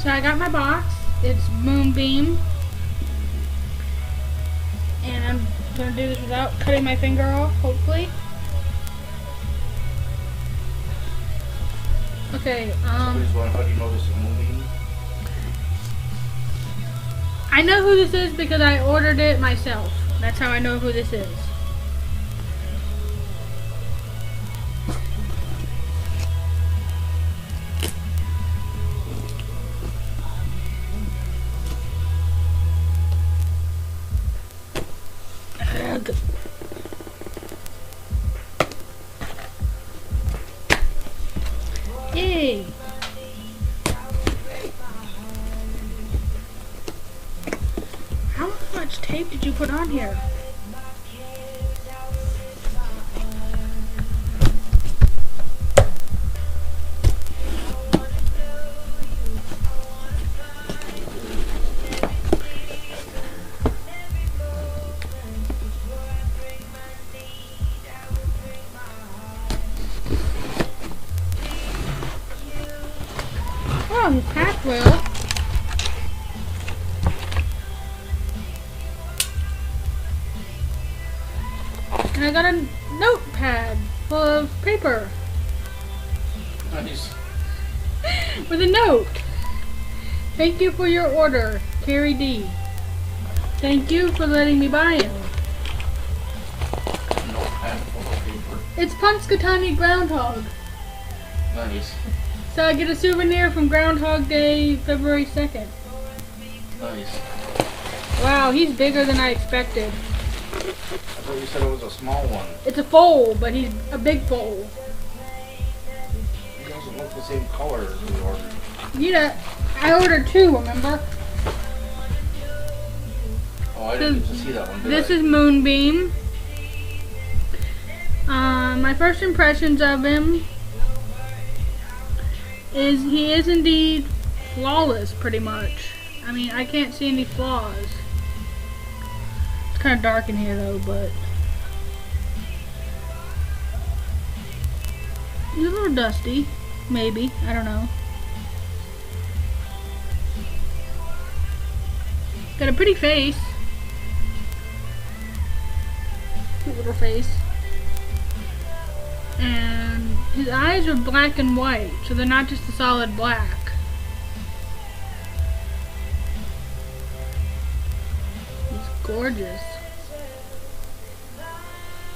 So I got my box. It's Moonbeam. And I'm going to do this without cutting my finger off, hopefully. Okay, How do you know this is Moonbeam? I know who this is because I ordered it myself. That's how I know who this is. Yay! How much tape did you put on here? Oh, his pack well. And I got a notepad full of paper Nice. with a note. Thank you for your order, Carrie D. Thank you for letting me buy it. Notepad full of paper. It's Punxsutawney Groundhog. Nice. So I get a souvenir from Groundhog Day, February 2nd. Nice. Wow, he's bigger than I expected. I thought you said it was a small one. It's a foal, but he's a big foal. He doesn't look the same color as we ordered. Yeah, I ordered two, remember? Oh, I didn't get to see that one, did This I? is Moonbeam. My first impressions of him is he is indeed flawless, pretty much. I mean, I can't see any flaws. It's kind of dark in here, though, but he's a little dusty, maybe. I don't know. Got a pretty face. Cute little face. And his eyes are black and white, so they're not just a solid black. He's gorgeous.